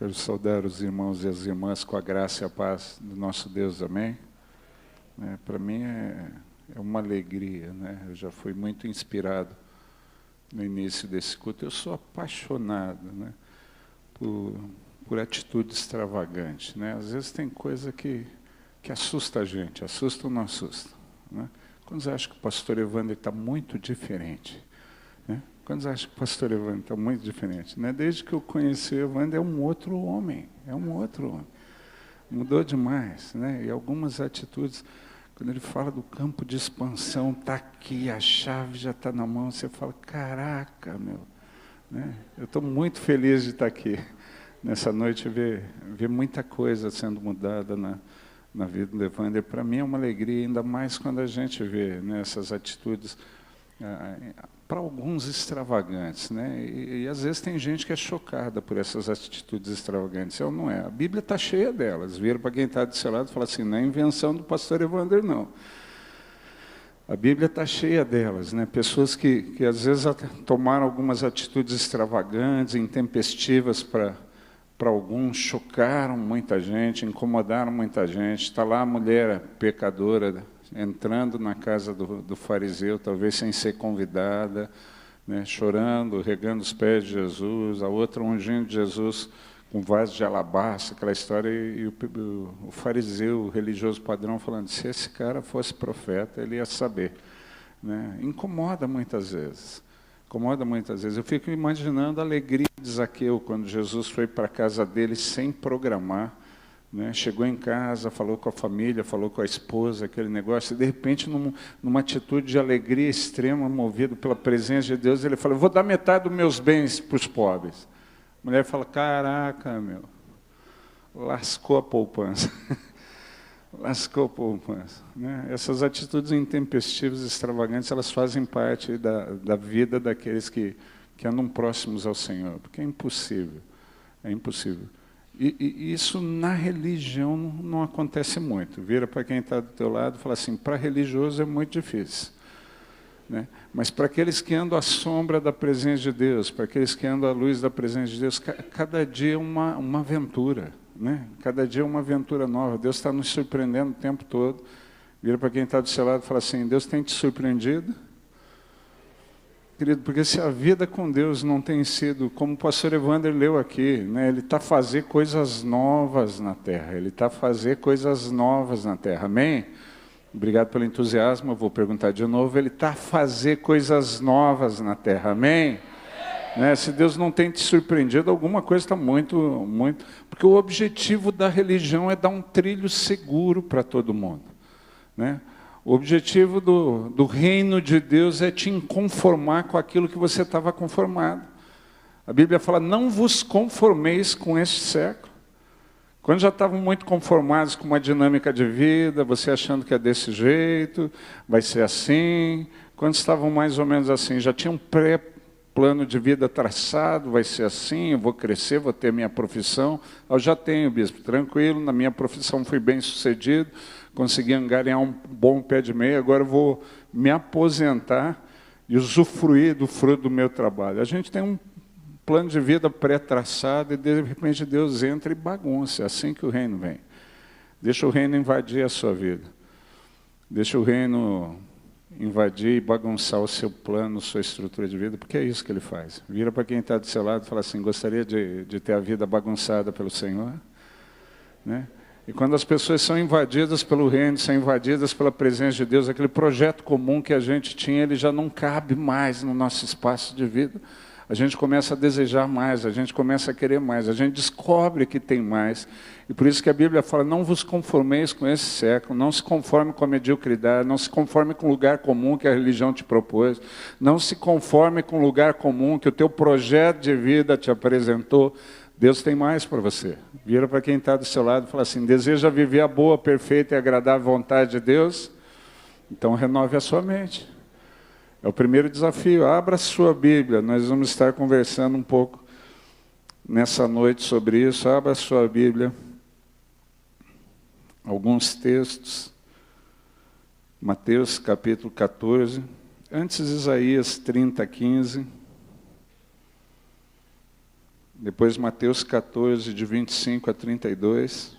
Quero saudar os irmãos e as irmãs com a graça e a paz do nosso Deus, amém? Para mim é uma alegria, né? Eu já fui muito inspirado no início desse culto. Eu sou apaixonado, né? por atitude extravagante, né? Às vezes tem coisa que assusta a gente, assusta ou não assusta, né? Quando você acha que o pastor Evandro está muito diferente, né? Quando acham que o pastor Evandro está muito diferente, né? Desde que eu conheci o Evandro, é um outro homem, Mudou demais, né? E algumas atitudes, quando ele fala do campo de expansão, está aqui, a chave já está na mão, você fala, caraca, meu, né? Eu estou muito feliz de estar aqui nessa noite, ver muita coisa sendo mudada na vida do Evandro. Para mim é uma alegria, ainda mais quando a gente vê, né, essas atitudes, para alguns extravagantes, né? E às vezes tem gente que é chocada por essas atitudes extravagantes. Eu não é. A Bíblia está cheia delas. Vira para quem está do seu lado e fala assim, não é invenção do pastor Evandro, não. A Bíblia está cheia delas, né? Pessoas que às vezes tomaram algumas atitudes extravagantes, intempestivas para alguns, chocaram muita gente, incomodaram muita gente. Está lá a mulher pecadora, entrando na casa do fariseu, talvez sem ser convidada, né, chorando, regando os pés de Jesus, a outra ungindo Jesus com vaso de alabastro, aquela história, e o fariseu, o religioso padrão, falando, se esse cara fosse profeta, ele ia saber, né? Incomoda muitas vezes. Eu fico imaginando a alegria de Zaqueu, quando Jesus foi para a casa dele sem programar, né? Chegou em casa, falou com a família, falou com a esposa, aquele negócio, e de repente, numa atitude de alegria extrema, movido pela presença de Deus, ele falou, vou dar metade dos meus bens para os pobres. A mulher fala, caraca, meu, lascou a poupança. Lascou a poupança, né? Essas atitudes intempestivas, extravagantes, elas fazem parte da vida daqueles que andam próximos ao Senhor, porque é impossível. E isso na religião não acontece muito. Vira para quem está do teu lado e fala assim, para religioso é muito difícil, né? Mas para aqueles que andam à sombra da presença de Deus, para aqueles que andam à luz da presença de Deus, cada dia é uma aventura, né? Cada dia é uma aventura nova. Deus está nos surpreendendo o tempo todo. Vira para quem está do seu lado e fala assim, Deus tem te surpreendido? Querido, porque se a vida com Deus não tem sido, como o pastor Evandro leu aqui, né, ele está a fazer coisas novas na terra, amém? Obrigado pelo entusiasmo, eu vou perguntar de novo, ele está a fazer coisas novas na terra, amém? Né, se Deus não tem te surpreendido, alguma coisa está muito... Porque o objetivo da religião é dar um trilho seguro para todo mundo, né? O objetivo do reino de Deus é te conformar com aquilo que você estava conformado. A Bíblia fala, não vos conformeis com este século. Quando já estavam muito conformados com uma dinâmica de vida, você achando que é desse jeito, vai ser assim. Quando estavam mais ou menos assim, já tinham plano de vida traçado, vai ser assim, eu vou crescer, vou ter minha profissão. Eu já tenho, bispo, tranquilo, na minha profissão fui bem sucedido, consegui angariar um bom pé de meia, agora eu vou me aposentar e usufruir do fruto do meu trabalho. A gente tem um plano de vida pré-traçado e de repente Deus entra e bagunça, é assim que o reino vem. Deixa o reino invadir a sua vida. Deixa o reino invadir e bagunçar o seu plano, sua estrutura de vida, porque é isso que ele faz. Vira para quem está do seu lado e fala assim, gostaria de ter a vida bagunçada pelo Senhor? Né? E quando as pessoas são invadidas pelo reino, são invadidas pela presença de Deus, aquele projeto comum que a gente tinha, ele já não cabe mais no nosso espaço de vida. A gente começa a desejar mais, a gente começa a querer mais, a gente descobre que tem mais. E por isso que a Bíblia fala, não vos conformeis com esse século, não se conforme com a mediocridade, não se conforme com o lugar comum que a religião te propôs, não se conforme com o lugar comum que o teu projeto de vida te apresentou. Deus tem mais para você. Vira para quem está do seu lado e fala assim, deseja viver a boa, perfeita e agradável vontade de Deus? Então renove a sua mente. É o primeiro desafio, abra a sua Bíblia, nós vamos estar conversando um pouco nessa noite sobre isso. Abra a sua Bíblia, alguns textos, Mateus capítulo 14, antes Isaías 30, 15, depois Mateus 14, de 25 a 32,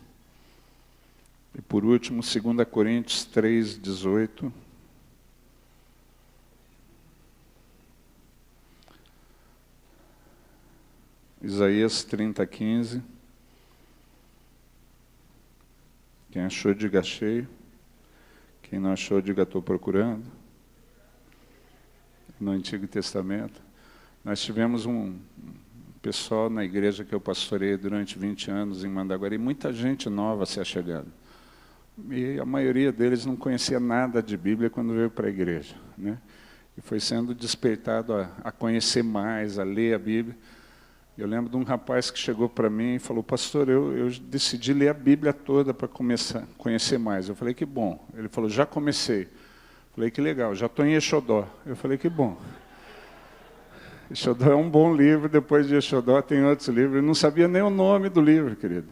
e por último, 2 Coríntios 3, 18. Isaías 30, 15. Quem achou, diga achei. Quem não achou, diga estou procurando. No Antigo Testamento. Nós tivemos um pessoal na igreja que eu pastorei durante 20 anos em Mandaguari, muita gente nova se achegando. E a maioria deles não conhecia nada de Bíblia quando veio para a igreja, né? E foi sendo despertado a conhecer mais, a ler a Bíblia. Eu lembro de um rapaz que chegou para mim e falou: pastor, eu decidi ler a Bíblia toda para começar a conhecer mais. Eu falei: que bom. Ele falou: já comecei. Eu falei: que legal, já estou em Exodó. Eu falei: que bom. Exodó é um bom livro, depois de Exodó tem outros livros. Eu não sabia nem o nome do livro, querido.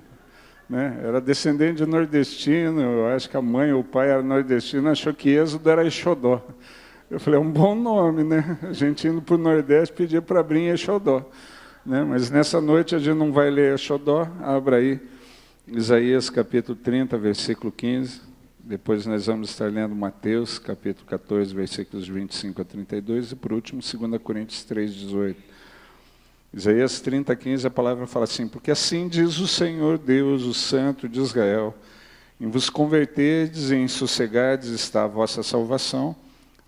Né? Era descendente de nordestino, eu acho que a mãe ou o pai era nordestino, achou que Êxodo era Exodó. Eu falei: é um bom nome, né? A gente indo para o Nordeste pedia para abrir em Exodó. Né? Mas nessa noite a gente não vai ler Exodó, abra aí Isaías capítulo 30, versículo 15, depois nós vamos estar lendo Mateus capítulo 14, versículos 25 a 32, e por último 2 Coríntios 3, 18. Isaías 30, 15, a palavra fala assim: porque assim diz o Senhor Deus, o Santo de Israel, em vos converterdes e em sossegardes está a vossa salvação,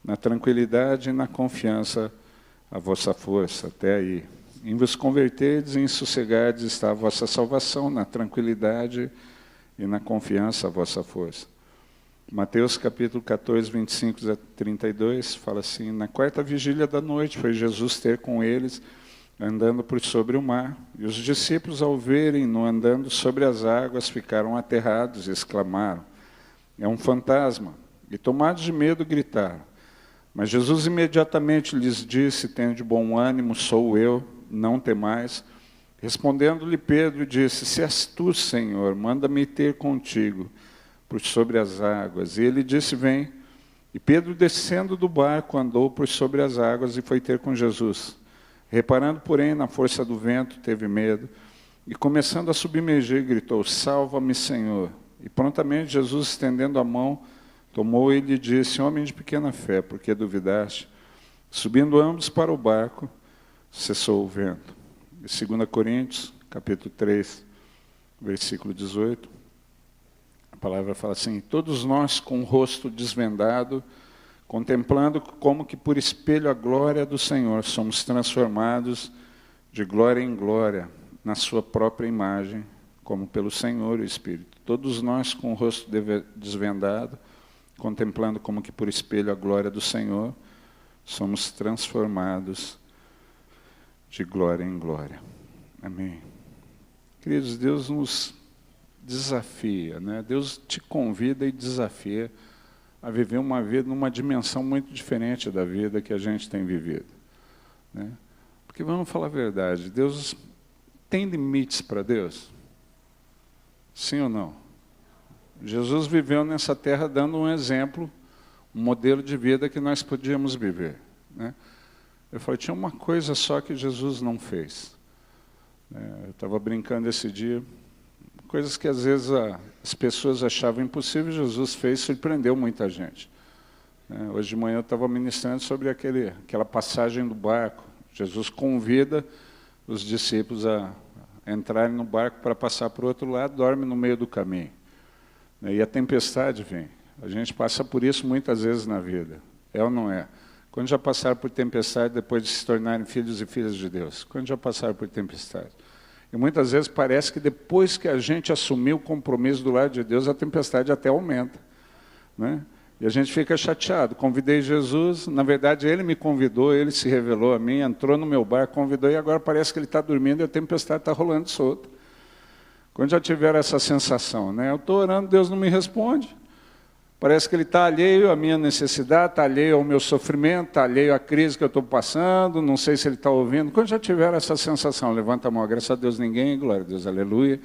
na tranquilidade e na confiança a vossa força. Até aí. Em vos converterdes e em sossegardes está a vossa salvação, na tranquilidade e na confiança a vossa força. Mateus capítulo 14, 25 a 32, fala assim: na quarta vigília da noite foi Jesus ter com eles, andando por sobre o mar, e os discípulos, ao verem-no andando sobre as águas, ficaram aterrados e exclamaram: é um fantasma! E tomados de medo, gritaram. Mas Jesus imediatamente lhes disse: tende bom ânimo, sou eu, não temais. Respondendo-lhe Pedro, disse: se és tu, Senhor, manda-me ter contigo por sobre as águas. E ele disse: vem. E Pedro, descendo do barco, andou por sobre as águas e foi ter com Jesus. Reparando, porém, na força do vento, teve medo, e começando a submergir, gritou: salva-me, Senhor. E prontamente Jesus, estendendo a mão, tomou e lhe disse: homem de pequena fé, por que duvidaste? Subindo ambos para o barco, cessou o vento. E 2 Coríntios, capítulo 3, versículo 18, a palavra fala assim: todos nós com o rosto desvendado, contemplando como que por espelho a glória do Senhor, somos transformados de glória em glória, na sua própria imagem, como pelo Senhor o Espírito. Todos nós com o rosto desvendado, contemplando como que por espelho a glória do Senhor, somos transformados de glória em glória. Amém. Queridos, Deus nos desafia, né? Deus te convida e desafia a viver uma vida numa dimensão muito diferente da vida que a gente tem vivido, né? Porque vamos falar a verdade, Deus tem limites para Deus? Sim ou não? Jesus viveu nessa terra dando um exemplo, um modelo de vida que nós podíamos viver, né? Eu falei: tinha uma coisa só que Jesus não fez. Eu estava brincando esse dia, coisas que às vezes as pessoas achavam impossíveis, Jesus fez, surpreendeu muita gente. Hoje de manhã eu estava ministrando sobre aquela passagem do barco. Jesus convida os discípulos a entrarem no barco para passar para o outro lado, dorme no meio do caminho. E a tempestade vem. A gente passa por isso muitas vezes na vida. É ou não é? Quando já passaram por tempestade depois de se tornarem filhos e filhas de Deus? Quando já passaram por tempestade? E muitas vezes parece que depois que a gente assumiu o compromisso do lado de Deus, a tempestade até aumenta, né? E a gente fica chateado. Convidei Jesus, na verdade Ele me convidou, Ele se revelou a mim, entrou no meu barco, convidou, e agora parece que Ele está dormindo e a tempestade está rolando solta. Quando já tiveram essa sensação, né? Eu estou orando, Deus não me responde. Parece que Ele está alheio à minha necessidade, está alheio ao meu sofrimento, está alheio à crise que eu estou passando, não sei se Ele está ouvindo. Quando já tiveram essa sensação, levanta a mão, graças a Deus ninguém, glória a Deus, aleluia,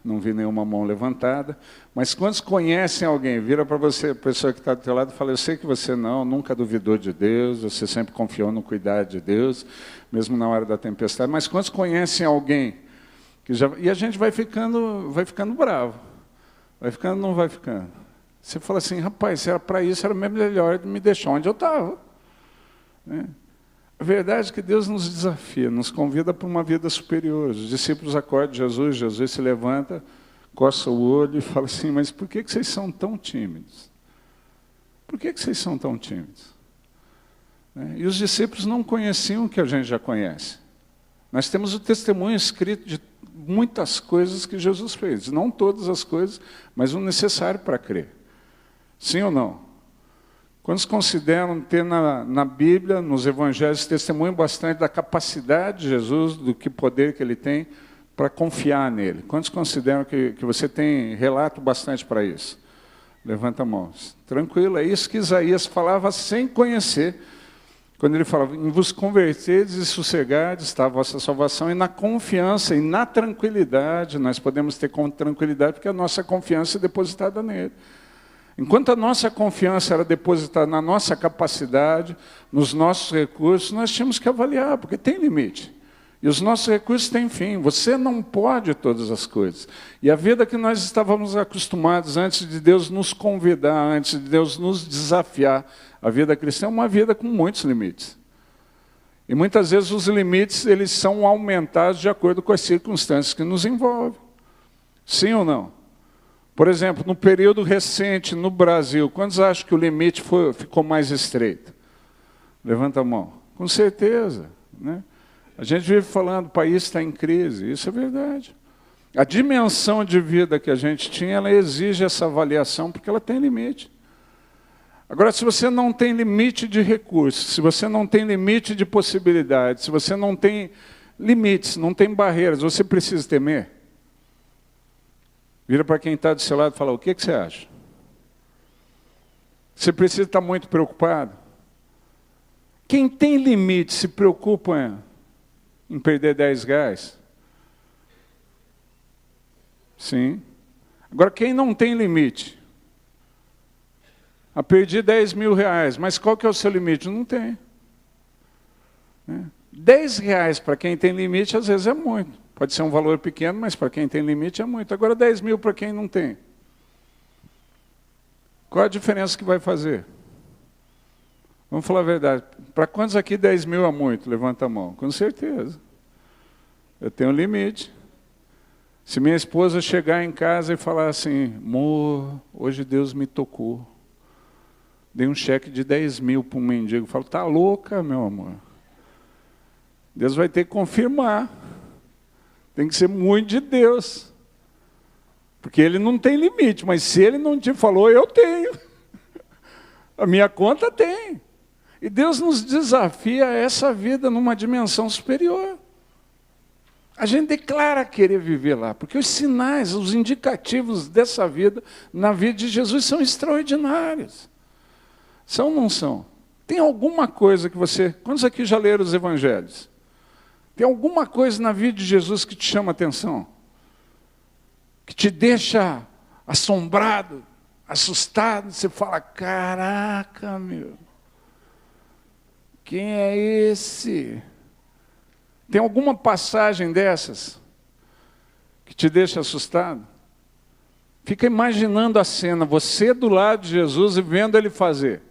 não vi nenhuma mão levantada. Mas quando conhecem alguém, vira para você, a pessoa que está do teu lado, e fala: eu sei que você nunca duvidou de Deus, você sempre confiou no cuidado de Deus, mesmo na hora da tempestade. Mas quando conhecem alguém E a gente vai ficando bravo. Vai ficando, não vai ficando. Você fala assim, rapaz, se era para isso, era mesmo melhor me deixar onde eu estava. Né? A verdade é que Deus nos desafia, nos convida para uma vida superior. Os discípulos acordam Jesus, Jesus se levanta, coça o olho e fala assim, mas por que vocês são tão tímidos? Por que vocês são tão tímidos? E os discípulos não conheciam o que a gente já conhece. Nós temos o testemunho escrito de muitas coisas que Jesus fez. Não todas as coisas, mas o necessário para crer. Sim ou não? Quantos consideram ter na Bíblia, nos Evangelhos, testemunho bastante da capacidade de Jesus, do que poder que Ele tem para confiar nele? Quantos consideram que você tem relato bastante para isso? Levanta a mão. Tranquilo, é isso que Isaías falava sem conhecer. Quando ele falava, em vos converterdes e sossegardes está a vossa salvação, e na confiança e na tranquilidade, nós podemos ter tranquilidade, porque a nossa confiança é depositada nele. Enquanto a nossa confiança era depositada na nossa capacidade, nos nossos recursos, nós tínhamos que avaliar, porque tem limite. E os nossos recursos têm fim. Você não pode todas as coisas. E a vida que nós estávamos acostumados, antes de Deus nos convidar, antes de Deus nos desafiar, a vida cristã é uma vida com muitos limites. E muitas vezes os limites eles são aumentados de acordo com as circunstâncias que nos envolvem. Sim ou não? Por exemplo, no período recente no Brasil, quantos acham que o limite ficou mais estreito? Levanta a mão. Com certeza. Né? A gente vive falando, o país está em crise, isso é verdade. A dimensão de vida que a gente tinha, ela exige essa avaliação, porque ela tem limite. Agora, se você não tem limite de recursos, se você não tem limite de possibilidades, se você não tem limites, não tem barreiras, você precisa temer? Vira para quem está do seu lado e fala, o que você acha? Você precisa estar muito preocupado? Quem tem limite se preocupa em perder 10 reais? Sim. Agora, quem não tem limite? Perdi 10 mil reais, mas qual que é o seu limite? Não tem. 10 reais para quem tem limite, às vezes é muito. Pode ser um valor pequeno, mas para quem tem limite é muito. Agora 10 mil para quem não tem. Qual a diferença que vai fazer? Vamos falar a verdade. Para quantos aqui 10 mil é muito? Levanta a mão. Com certeza. Eu tenho um limite. Se minha esposa chegar em casa e falar assim, amor, hoje Deus me tocou. Dei um cheque de 10 mil para um mendigo. Eu falo, tá louca, meu amor. Deus vai ter que confirmar. Tem que ser muito de Deus. Porque Ele não tem limite, mas se Ele não te falou, eu tenho. A minha conta tem. E Deus nos desafia a essa vida numa dimensão superior. A gente declara querer viver lá, porque os sinais, os indicativos dessa vida, na vida de Jesus, são extraordinários. São ou não são? Tem alguma coisa que você... Quantos aqui já leram os evangelhos? Tem alguma coisa na vida de Jesus que te chama a atenção? Que te deixa assombrado, assustado? Você fala, caraca, meu... Quem é esse? Tem alguma passagem dessas que te deixa assustado? Fica imaginando a cena, você do lado de Jesus e vendo Ele fazer.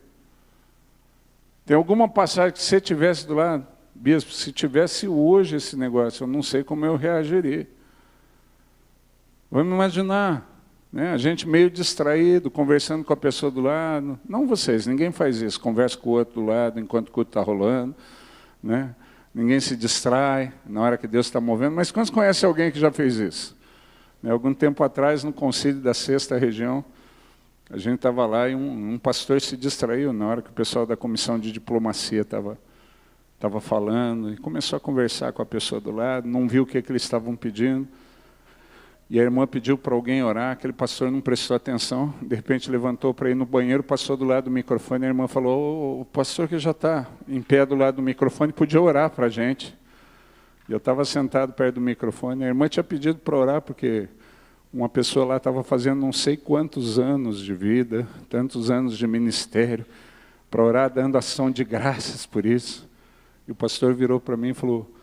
Tem alguma passagem que você tivesse do lado? Bispo, se tivesse hoje esse negócio, eu não sei como eu reagiria. Vamos imaginar, né? A gente meio distraído, conversando com a pessoa do lado. Não vocês, ninguém faz isso. Conversa com o outro do lado enquanto o culto está rolando. Né? Ninguém se distrai na hora que Deus está movendo. Mas quantos conhecem alguém que já fez isso? Algum tempo atrás, no concílio da 6ª região, a gente estava lá e um pastor se distraiu na hora que o pessoal da comissão de diplomacia estava falando, e começou a conversar com a pessoa do lado, não viu o que eles estavam pedindo, e a irmã pediu para alguém orar, aquele pastor não prestou atenção, de repente levantou para ir no banheiro, passou do lado do microfone, a irmã falou, o pastor que já está em pé do lado do microfone, podia orar para a gente. E eu estava sentado perto do microfone, a irmã tinha pedido para orar, porque uma pessoa lá estava fazendo não sei quantos anos de vida, tantos anos de ministério, para orar dando ação de graças por isso. E o pastor virou para mim e falou,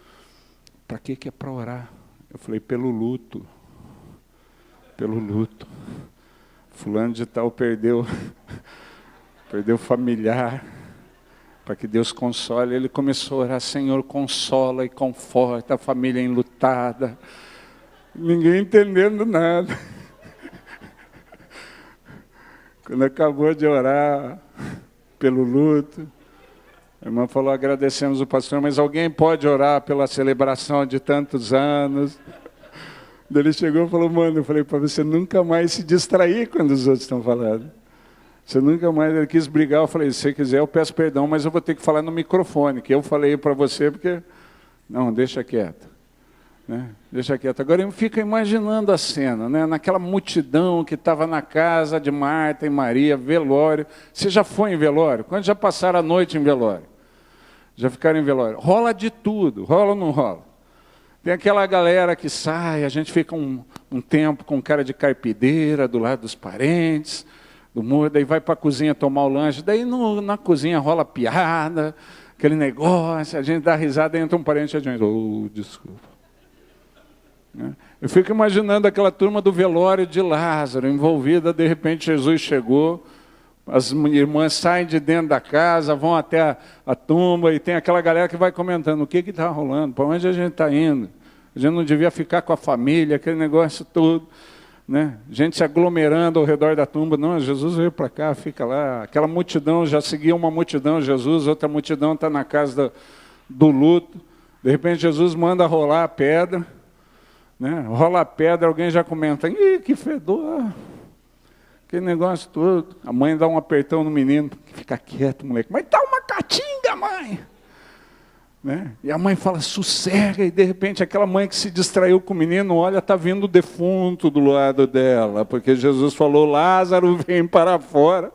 para que é para orar? Eu falei, pelo luto. Pelo luto. Fulano de tal perdeu familiar, para que Deus console. Ele começou a orar, Senhor, consola e conforta a família enlutada. Ninguém entendendo nada. Quando acabou de orar pelo luto, a irmã falou, agradecemos o pastor, mas alguém pode orar pela celebração de tantos anos? Ele chegou e falou, mano, eu falei para você nunca mais se distrair quando os outros estão falando. Você nunca mais, ele quis brigar, eu falei, se você quiser eu peço perdão, mas eu vou ter que falar no microfone, que eu falei para você, porque... Não, deixa quieto. Né? Deixa quieto. Agora eu fico imaginando a cena, né? Naquela multidão que estava na casa de Marta e Maria, velório. Você já foi em velório? Quantos já passaram a noite em velório? Já ficaram em velório? Rola de tudo, rola ou não rola? Tem aquela galera que sai, a gente fica um tempo com cara de carpideira do lado dos parentes, do muro, daí vai para a cozinha tomar o lanche, daí na cozinha rola piada, aquele negócio, a gente dá risada, entra um parente e a gente, desculpa. Eu fico imaginando aquela turma do velório de Lázaro, envolvida, de repente Jesus chegou, as irmãs saem de dentro da casa, vão até a tumba e tem aquela galera que vai comentando o que está rolando, para onde a gente está indo. A gente não devia ficar com a família, aquele negócio todo. Né? Gente se aglomerando ao redor da tumba. Não, Jesus veio para cá, fica lá. Aquela multidão, já seguia uma multidão, Jesus, outra multidão está na casa do luto. De repente Jesus manda rolar a pedra. Né? Rola a pedra, alguém já comenta, ih, que fedor. Aquele negócio todo. A mãe dá um apertão no menino, fica quieto, moleque. Mas tá uma caatinga, mãe. Né? E a mãe fala, sossega, e de repente aquela mãe que se distraiu com o menino, olha, está vindo o defunto do lado dela, porque Jesus falou, Lázaro, vem para fora.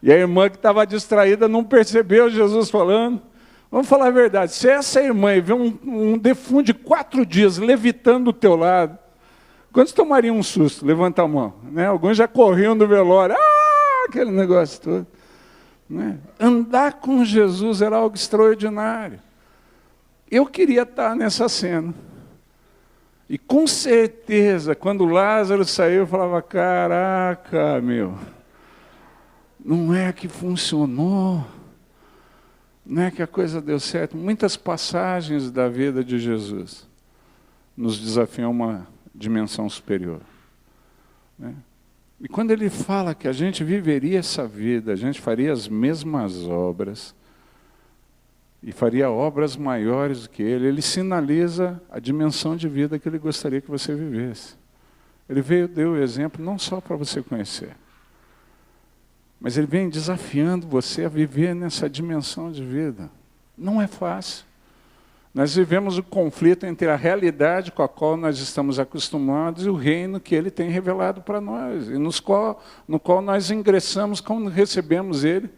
E a irmã que estava distraída não percebeu Jesus falando. Vamos falar a verdade, se essa irmã vê um defunto de 4 dias levitando do teu lado, quantos tomariam um susto? Levanta a mão. Né? Alguns já corriam do velório. Aquele negócio todo. Né? Andar com Jesus era algo extraordinário. Eu queria estar nessa cena. E com certeza, quando Lázaro saiu, eu falava, caraca, meu, não é que funcionou. Não é que a coisa deu certo. Muitas passagens da vida de Jesus nos desafiam a uma dimensão superior. Né? E quando ele fala que a gente viveria essa vida, a gente faria as mesmas obras, e faria obras maiores do que ele sinaliza a dimensão de vida que ele gostaria que você vivesse. Ele deu o exemplo não só para você conhecer, mas ele vem desafiando você a viver nessa dimensão de vida. Não é fácil. Nós vivemos o conflito entre a realidade com a qual nós estamos acostumados e o reino que ele tem revelado para nós, e no qual nós ingressamos quando recebemos ele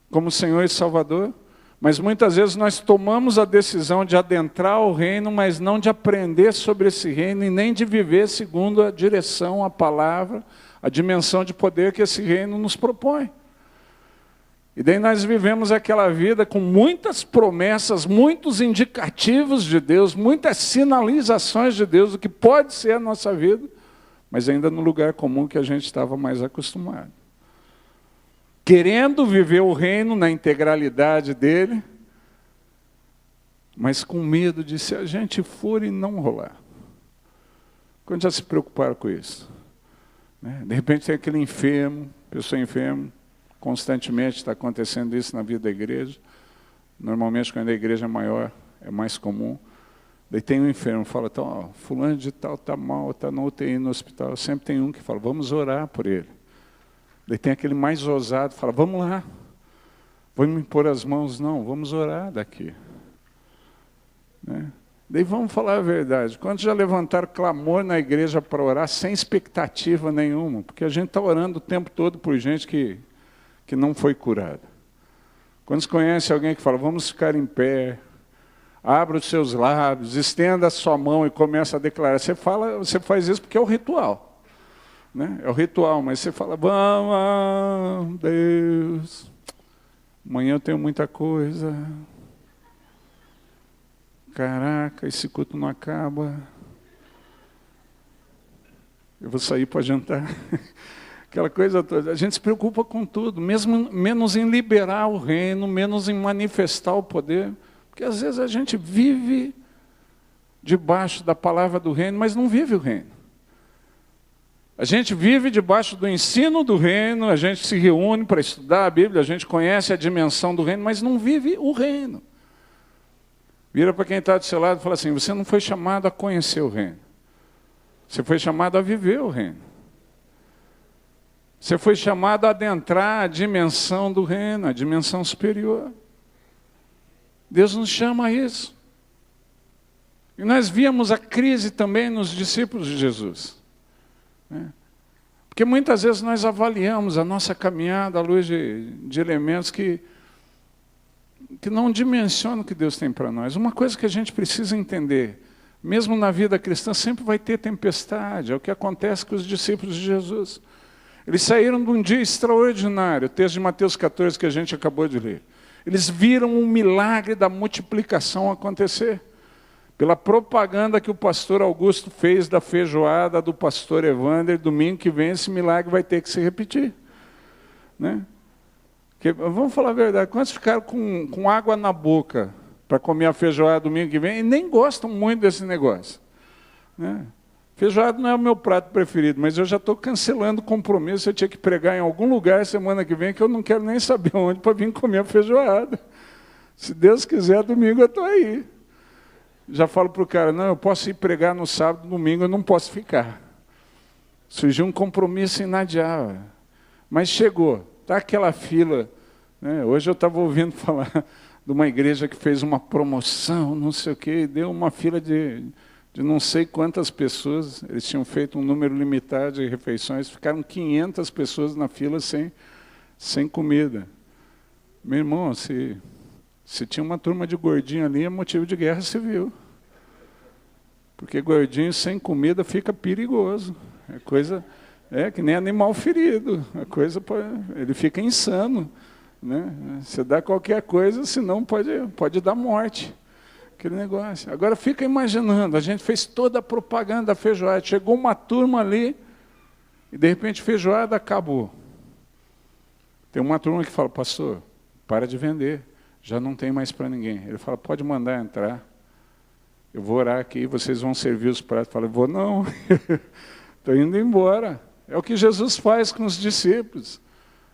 como Senhor e Salvador. Mas muitas vezes nós tomamos a decisão de adentrar o reino, mas não de aprender sobre esse reino e nem de viver segundo a direção, a palavra, a dimensão de poder que esse reino nos propõe. E daí nós vivemos aquela vida com muitas promessas, muitos indicativos de Deus, muitas sinalizações de Deus do que pode ser a nossa vida, mas ainda no lugar comum que a gente estava mais acostumado. Querendo viver o reino na integralidade dele, mas com medo de se a gente for e não rolar. Quando já se preocuparam com isso? De repente tem aquele enfermo, pessoa enferma, constantemente está acontecendo isso na vida da igreja. Normalmente quando a igreja é maior, é mais comum. Daí tem um enfermo, fala, então, fulano de tal está mal, está na UTI no hospital. Sempre tem um que fala, vamos orar por ele. Daí tem aquele mais ousado, fala, vamos lá, vamos impor as mãos. Não, vamos orar daqui. Né? Daí vamos falar a verdade. Quando já levantaram clamor na igreja para orar, sem expectativa nenhuma, porque a gente está orando o tempo todo por gente que não foi curada. Quando se conhece alguém que fala, vamos ficar em pé, abra os seus lábios, estenda a sua mão e começa a declarar. Você faz isso porque é o ritual. Né? É o ritual, mas você fala, vamos, Deus, amanhã eu tenho muita coisa. Caraca, esse culto não acaba. Eu vou sair para jantar. Aquela coisa toda. A gente se preocupa com tudo, mesmo menos em liberar o reino, menos em manifestar o poder. Porque às vezes a gente vive debaixo da palavra do reino, mas não vive o reino. A gente vive debaixo do ensino do reino, a gente se reúne para estudar a Bíblia, a gente conhece a dimensão do reino, mas não vive o reino. Vira para quem está do seu lado e fala assim, você não foi chamado a conhecer o reino. Você foi chamado a viver o reino. Você foi chamado a adentrar a dimensão do reino, a dimensão superior. Deus nos chama a isso. E nós víamos a crise também nos discípulos de Jesus. Porque muitas vezes nós avaliamos a nossa caminhada à luz de elementos que não dimensionam o que Deus tem para nós. Uma coisa que a gente precisa entender, mesmo na vida cristã, sempre vai ter tempestade. É o que acontece com os discípulos de Jesus. Eles saíram de um dia extraordinário, o texto de Mateus 14 que a gente acabou de ler. Eles viram um milagre da multiplicação acontecer. Pela propaganda que o pastor Augusto fez da feijoada do pastor Evander, domingo que vem esse milagre vai ter que se repetir. Né? Porque, vamos falar a verdade, quantos ficaram com água na boca para comer a feijoada domingo que vem e nem gostam muito desse negócio? Né? Feijoada não é o meu prato preferido, mas eu já estou cancelando o compromisso, eu tinha que pregar em algum lugar semana que vem, que eu não quero nem saber onde para vir comer a feijoada. Se Deus quiser, domingo eu estou aí. Já falo para o cara, não, eu posso ir pregar no sábado, domingo eu não posso ficar. Surgiu um compromisso inadiável. Mas chegou, está aquela fila. Né? Hoje eu estava ouvindo falar de uma igreja que fez uma promoção, não sei o quê, e deu uma fila de não sei quantas pessoas. Eles tinham feito um número limitado de refeições, ficaram 500 pessoas na fila sem comida. Meu irmão, se tinha uma turma de gordinho ali, é motivo de guerra civil. Porque gordinho sem comida fica perigoso. É coisa, que nem animal ferido. A coisa ele fica insano. Né? Você dá qualquer coisa, senão pode dar morte. Aquele negócio. Agora fica imaginando, a gente fez toda a propaganda da feijoada, chegou uma turma ali, e de repente a feijoada acabou. Tem uma turma que fala, pastor, para de vender. Já não tem mais para ninguém. Ele fala, pode mandar entrar. Eu vou orar aqui, vocês vão servir os pratos. Fala, vou não. Estou indo embora. É o que Jesus faz com os discípulos.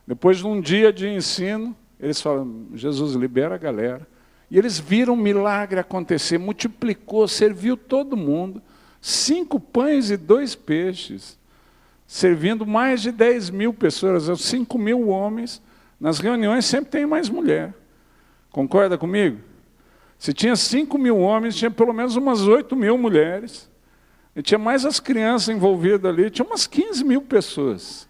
Depois de um dia de ensino, eles falam, Jesus, libera a galera. E eles viram um milagre acontecer, multiplicou, serviu todo mundo. 5 pães e 2 peixes. Servindo mais de 10 mil pessoas, 5 mil homens. Nas reuniões sempre tem mais mulher. Concorda comigo? Se tinha 5 mil homens, tinha pelo menos umas 8 mil mulheres. E tinha mais as crianças envolvidas ali, tinha umas 15 mil pessoas.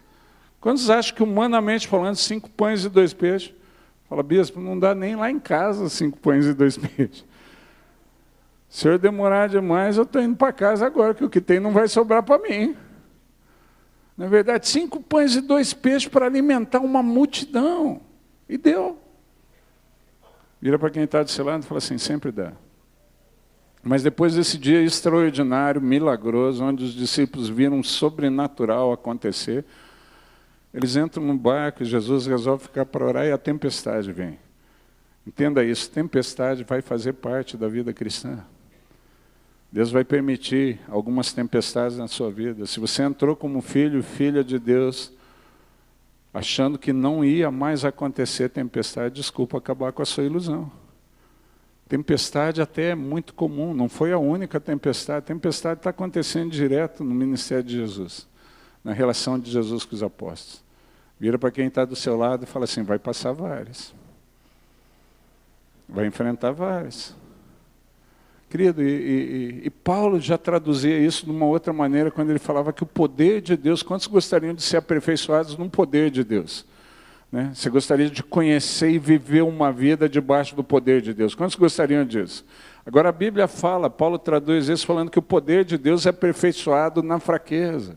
Quantos acham que, humanamente falando, 5 pães e 2 peixes? Fala, bispo, não dá nem lá em casa 5 pães e 2 peixes. Se o senhor demorar demais, eu estou indo para casa agora, que o que tem não vai sobrar para mim. Na verdade, 5 pães e 2 peixes para alimentar uma multidão. E deu. Vira para quem está do seu lado e fala assim, sempre dá. Mas depois desse dia extraordinário, milagroso, onde os discípulos viram um sobrenatural acontecer, eles entram no barco e Jesus resolve ficar para orar e a tempestade vem. Entenda isso, tempestade vai fazer parte da vida cristã. Deus vai permitir algumas tempestades na sua vida. Se você entrou como filho, filha de Deus, achando que não ia mais acontecer tempestade, desculpa acabar com a sua ilusão. Tempestade até é muito comum, não foi a única tempestade. A tempestade está acontecendo direto no ministério de Jesus, na relação de Jesus com os apóstolos. Vira para quem está do seu lado e fala assim, vai passar várias. Vai enfrentar várias. Querido, e Paulo já traduzia isso de uma outra maneira quando ele falava que o poder de Deus, quantos gostariam de ser aperfeiçoados no poder de Deus? Né? Você gostaria de conhecer e viver uma vida debaixo do poder de Deus? Quantos gostariam disso? Agora a Bíblia fala, Paulo traduz isso falando que o poder de Deus é aperfeiçoado na fraqueza.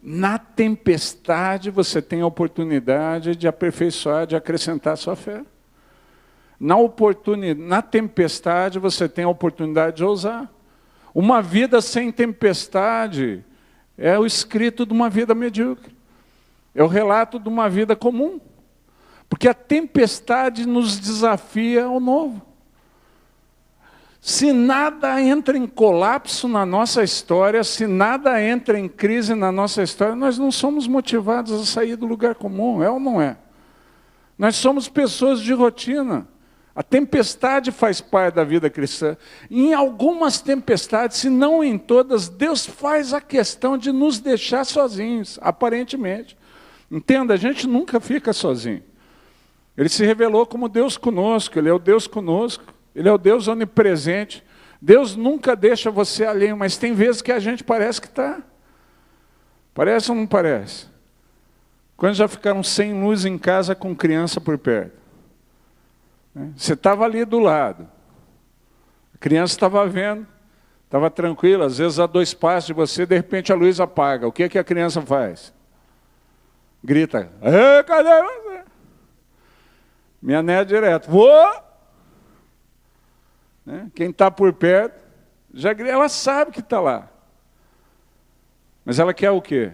Na tempestade você tem a oportunidade de aperfeiçoar, de acrescentar a sua fé. Na tempestade você tem a oportunidade de ousar. Uma vida sem tempestade É o escrito de uma vida medíocre. É o relato de uma vida comum. Porque a tempestade nos desafia ao novo. Se nada entra em colapso na nossa história, se nada entra em crise na nossa história, nós não somos motivados a sair do lugar comum, é ou não é? Nós somos pessoas de rotina. A tempestade faz parte da vida cristã. Em algumas tempestades, se não em todas, Deus faz a questão de nos deixar sozinhos, aparentemente. Entenda, a gente nunca fica sozinho. Ele se revelou como Deus conosco, Ele é o Deus conosco. Ele é o Deus onipresente. Deus nunca deixa você alheio, mas tem vezes que a gente parece que está. Parece ou não parece? Quando já ficaram sem luz em casa com criança por perto? Você estava ali do lado. A criança estava vendo, estava tranquila, às vezes a 2 passos de você, de repente a luz apaga. O que é que a criança faz? Grita, cadê você? Minha neta direto, vou! Quem está por perto, ela sabe que está lá. Mas ela quer o quê?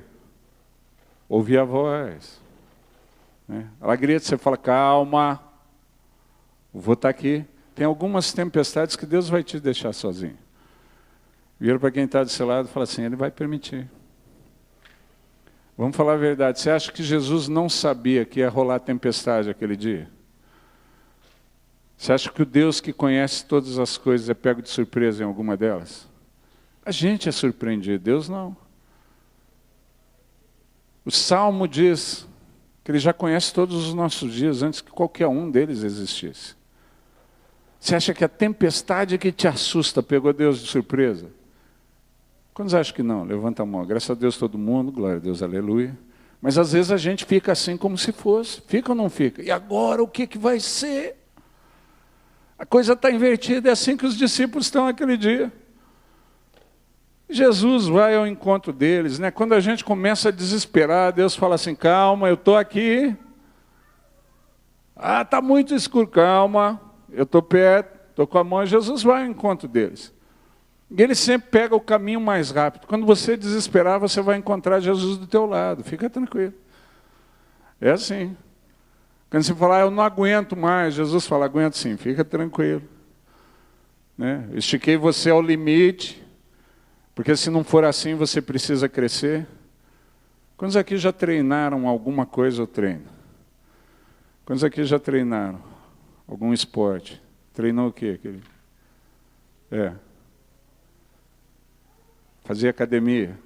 Ouvir a voz. Ela grita, você fala, calma, vou estar aqui. Tem algumas tempestades que Deus vai te deixar sozinho. Vira para quem está do seu lado e fala assim, Ele vai permitir. Vamos falar a verdade, você acha que Jesus não sabia que ia rolar tempestade aquele dia? Você acha que o Deus que conhece todas as coisas é pego de surpresa em alguma delas? A gente é surpreendido, Deus não. O Salmo diz que Ele já conhece todos os nossos dias antes que qualquer um deles existisse. Você acha que a tempestade que te assusta pegou Deus de surpresa? Quantos acham que não? Levanta a mão. Graças a Deus todo mundo, glória a Deus, aleluia. Mas às vezes a gente fica assim como se fosse. Fica ou não fica? E agora o que vai ser? A coisa está invertida, é assim que os discípulos estão naquele dia. Jesus vai ao encontro deles, né? Quando a gente começa a desesperar, Deus fala assim, calma, eu estou aqui. Ah, está muito escuro, calma, eu estou perto, estou com a mão, e Jesus vai ao encontro deles. E Ele sempre pega o caminho mais rápido. Quando você desesperar, você vai encontrar Jesus do teu lado, fica tranquilo. É assim. Quando você falar, eu não aguento mais, Jesus fala, aguento sim, fica tranquilo. Estiquei você ao limite, porque se não for assim, você precisa crescer. Quantos aqui já treinaram alguma coisa ou treino? Quantos aqui já treinaram algum esporte? Treinou o quê, querido? Fazia academia,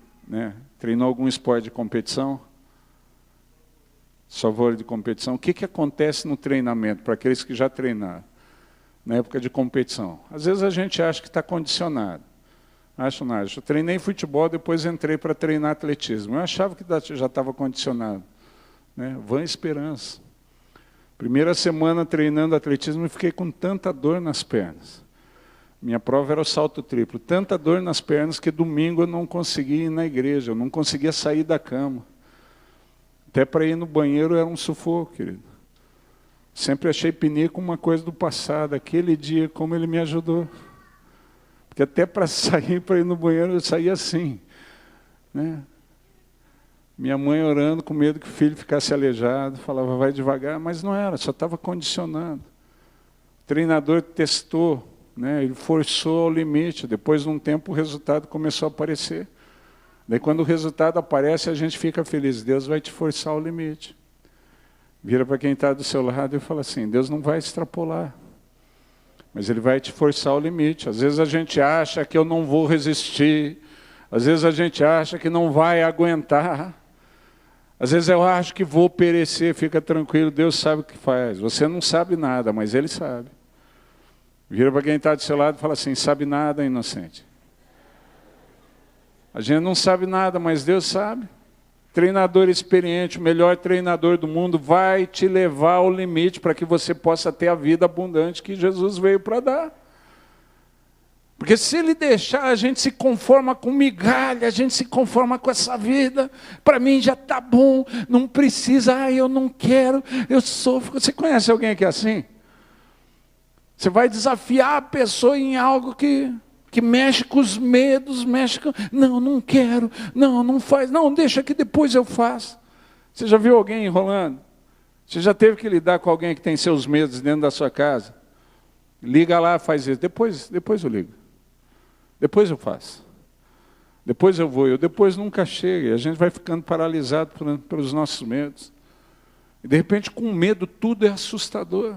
Treinou algum esporte de competição? Só vôlei de competição. O que acontece no treinamento, para aqueles que já treinaram, na época de competição? Às vezes a gente acha que está condicionado. Acho nada. Eu treinei futebol, depois entrei para treinar atletismo. Eu achava que já estava condicionado. Vã esperança. Primeira semana treinando atletismo, eu fiquei com tanta dor nas pernas. Minha prova era o salto triplo. Tanta dor nas pernas que domingo eu não conseguia ir na igreja, eu não conseguia sair da cama. Até para ir no banheiro era um sufoco, querido. Sempre achei pinico uma coisa do passado. Aquele dia, como Ele me ajudou. Porque até para sair, para ir no banheiro, eu saía assim. Minha mãe orando, com medo que o filho ficasse aleijado, falava, vai devagar, mas não era, só estava condicionado. O treinador testou, ele forçou ao limite. Depois de um tempo, o resultado começou a aparecer. Daí quando o resultado aparece, a gente fica feliz. Deus vai te forçar ao limite. Vira para quem está do seu lado e fala assim, Deus não vai extrapolar, mas Ele vai te forçar ao limite. Às vezes a gente acha que eu não vou resistir. Às vezes a gente acha que não vai aguentar. Às vezes eu acho que vou perecer. Fica tranquilo, Deus sabe o que faz. Você não sabe nada, mas Ele sabe. Vira para quem está do seu lado e fala assim, sabe nada, inocente. A gente não sabe nada, mas Deus sabe. Treinador experiente, o melhor treinador do mundo, vai te levar ao limite para que você possa ter a vida abundante que Jesus veio para dar. Porque se Ele deixar, a gente se conforma com migalha, a gente se conforma com essa vida. Para mim já está bom, não precisa, eu não quero, eu sofro. Você conhece alguém que é assim? Você vai desafiar a pessoa em algo que que mexe com os medos, mexe com... Não, não quero, não faz, não, deixa que depois eu faço. Você já viu alguém enrolando? Você já teve que lidar com alguém que tem seus medos dentro da sua casa? Liga lá, faz isso. Depois eu ligo. Depois eu faço. Depois eu vou. Eu depois nunca chego. E a gente vai ficando paralisado pelos nossos medos. E de repente, com medo, tudo é assustador.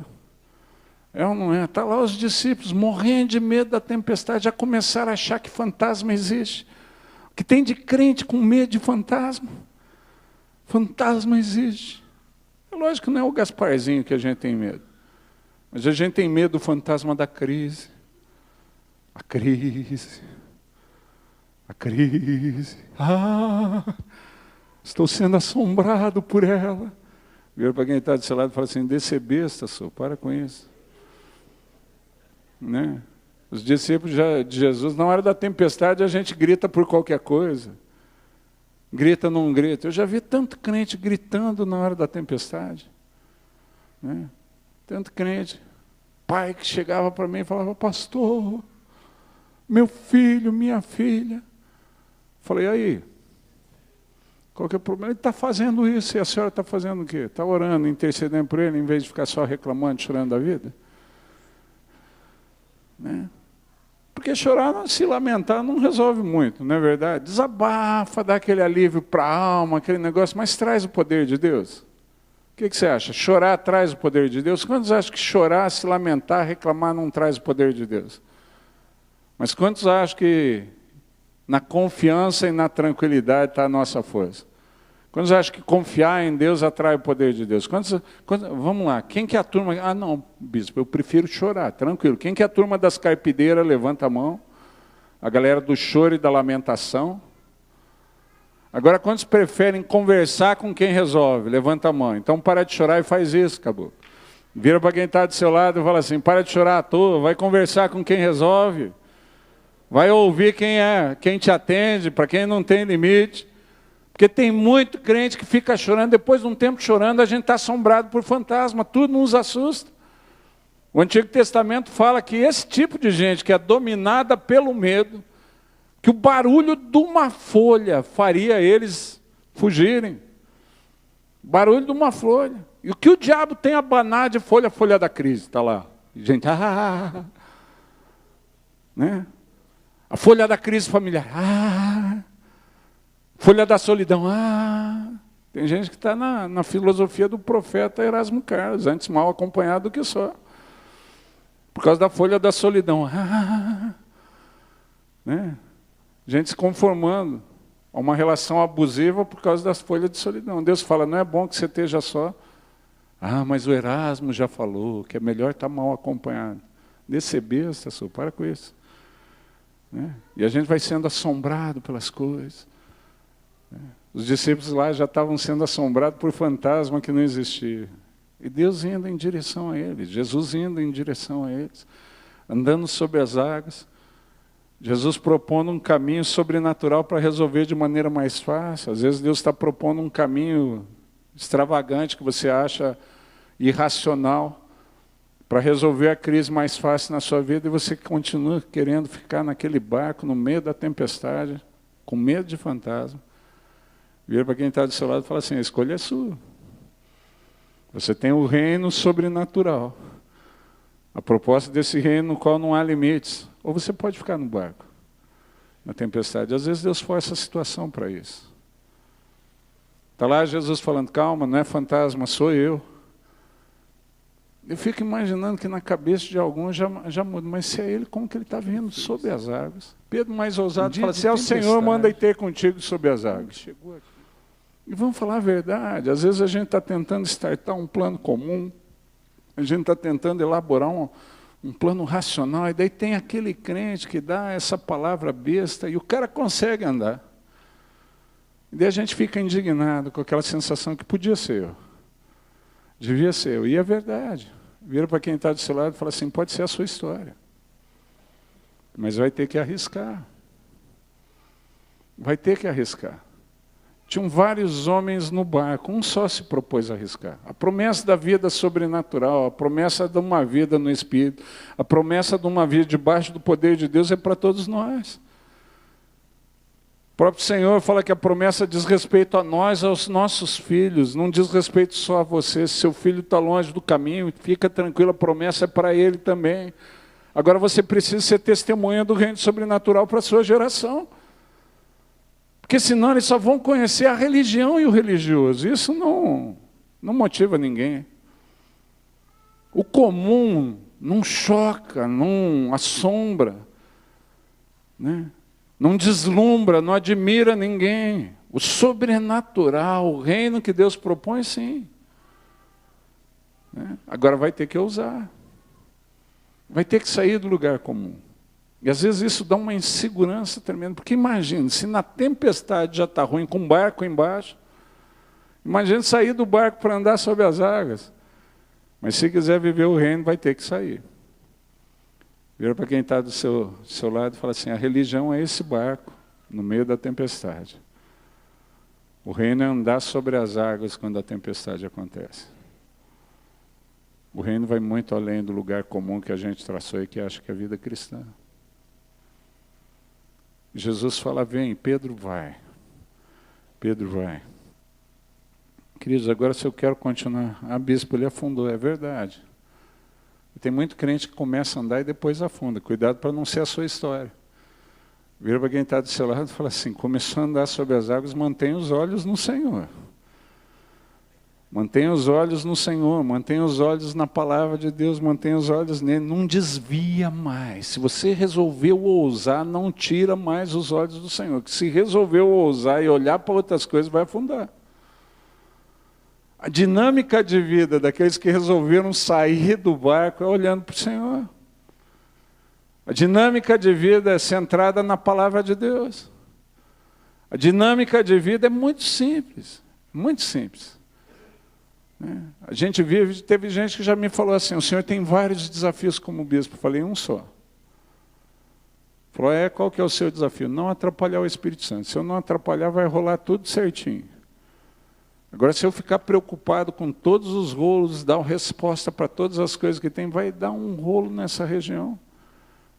É ou não é? Está lá os discípulos morrendo de medo da tempestade. Já começaram a achar que fantasma existe. O que tem de crente com medo de fantasma? Fantasma existe. É lógico que não é o Gasparzinho que a gente tem medo. Mas a gente tem medo do fantasma da crise. A crise. A crise. Estou sendo assombrado por ela. Vira para quem está do seu lado e fala assim, descer besta, só, para com isso. Né? Os discípulos de Jesus, na hora da tempestade, a gente grita por qualquer coisa. Grita, não grita. Eu já vi tanto crente gritando na hora da tempestade. Né? Tanto crente. Pai que chegava para mim e falava, pastor, meu filho, minha filha. Falei, aí, qual que é o problema? Ele está fazendo isso, e a senhora está fazendo o quê? Está orando, intercedendo por ele, em vez de ficar só reclamando, chorando da vida? Né? Porque chorar, se lamentar, não resolve muito, não é verdade? Desabafa, dá aquele alívio para a alma, aquele negócio, mas traz o poder de Deus. O que você acha? Chorar traz o poder de Deus? Quantos acham que chorar, se lamentar, reclamar não traz o poder de Deus? Mas quantos acham que na confiança e na tranquilidade está a nossa força? Quantos acham que confiar em Deus atrai o poder de Deus? Vamos lá, quem que é a turma? Ah, não, bispo, eu prefiro chorar, tranquilo. Quem que é a turma das carpideiras? Levanta a mão. A galera do choro e da lamentação. Agora, quantos preferem conversar com quem resolve? Levanta a mão. Então, para de chorar e faz isso, acabou. Vira para quem está do seu lado e fala assim, para de chorar à toa, vai conversar com quem resolve. Vai ouvir quem te atende, para quem não tem limite. Porque tem muito crente que fica chorando, depois de um tempo chorando, a gente está assombrado por fantasma, tudo nos assusta. O Antigo Testamento fala que esse tipo de gente que é dominada pelo medo, que o barulho de uma folha faria eles fugirem. Barulho de uma folha. E o que o diabo tem a banar de folha? A folha da crise, está lá. Gente, né? A folha da crise familiar, folha da solidão, Tem gente que está na filosofia do profeta Erasmo Carlos, antes mal acompanhado do que só. Por causa da folha da solidão, né? Gente se conformando a uma relação abusiva por causa das folhas de solidão. Deus fala, não é bom que você esteja só. Mas o Erasmo já falou que é melhor estar mal acompanhado. Descer besta, só, para com isso. Né? E a gente vai sendo assombrado pelas coisas. Né? Os discípulos lá já estavam sendo assombrados por fantasma que não existia. E Deus indo em direção a eles, Jesus indo em direção a eles, andando sobre as águas, Jesus propondo um caminho sobrenatural para resolver de maneira mais fácil. Às vezes Deus está propondo um caminho extravagante que você acha irracional, para resolver a crise mais fácil na sua vida, e você continua querendo ficar naquele barco, no meio da tempestade, com medo de fantasma. Vira para quem está do seu lado e fala assim, a escolha é sua. Você tem o reino sobrenatural. A proposta desse reino no qual não há limites. Ou você pode ficar no barco, na tempestade. Às vezes Deus força a situação para isso. Está lá Jesus falando, calma, não é fantasma, sou eu. Eu fico imaginando que na cabeça de alguns já muda, mas se é ele, como que ele está vindo sobre as águas? Pedro, mais ousado, fala, se é o Senhor, manda ir ter contigo sobre as águas. E vamos falar a verdade, às vezes a gente está tentando startar um plano comum, a gente está tentando elaborar um plano racional, e daí tem aquele crente que dá essa palavra besta, e o cara consegue andar. E daí a gente fica indignado com aquela sensação que podia ser eu. Devia ser eu. E é verdade. Vira para quem está do seu lado e fala assim, pode ser a sua história. Mas vai ter que arriscar. Vai ter que arriscar. Tinham vários homens no barco, um só se propôs a arriscar. A promessa da vida sobrenatural, a promessa de uma vida no Espírito, a promessa de uma vida debaixo do poder de Deus é para todos nós. O próprio Senhor fala que a promessa diz respeito a nós, aos nossos filhos, não diz respeito só a você. Se seu filho está longe do caminho, fica tranquilo, a promessa é para ele também. Agora você precisa ser testemunha do reino sobrenatural para a sua geração. Porque senão eles só vão conhecer a religião e o religioso. Isso não motiva ninguém. O comum não choca, não assombra, né? Não deslumbra, não admira ninguém. O sobrenatural, o reino que Deus propõe, sim. Né? Agora vai ter que ousar. Vai ter que sair do lugar comum. E às vezes isso dá uma insegurança tremenda. Porque imagine, se na tempestade já está ruim, com um barco embaixo, imagine sair do barco para andar sobre as águas. Mas se quiser viver o reino, vai ter que sair. Vira para quem está do seu lado e fala assim, a religião é esse barco, no meio da tempestade. O reino é andar sobre as águas quando a tempestade acontece. O reino vai muito além do lugar comum que a gente traçou e que acha que é a vida cristã. Jesus fala, vem, Pedro vai. Pedro vai. Queridos, agora se eu quero continuar, bispo, ele afundou, é verdade. Tem muito crente que começa a andar e depois afunda. Cuidado para não ser a sua história. Vira para quem está do seu lado e fala assim, começou a andar sobre as águas, mantenha os olhos no Senhor. Mantenha os olhos no Senhor, mantenha os olhos na palavra de Deus, mantenha os olhos nele, não desvia mais. Se você resolveu ousar, não tira mais os olhos do Senhor. Que se resolveu ousar e olhar para outras coisas, vai afundar. A dinâmica de vida daqueles que resolveram sair do barco é olhando para o Senhor. A dinâmica de vida é centrada na palavra de Deus. A dinâmica de vida é muito simples, muito simples. A gente vive, teve gente que já me falou assim, o senhor tem vários desafios como bispo. Eu falei, um só. Falou, qual que é o seu desafio? Não atrapalhar o Espírito Santo. Se eu não atrapalhar, vai rolar tudo certinho. Agora, se eu ficar preocupado com todos os rolos, dar resposta para todas as coisas que tem, vai dar um rolo nessa região.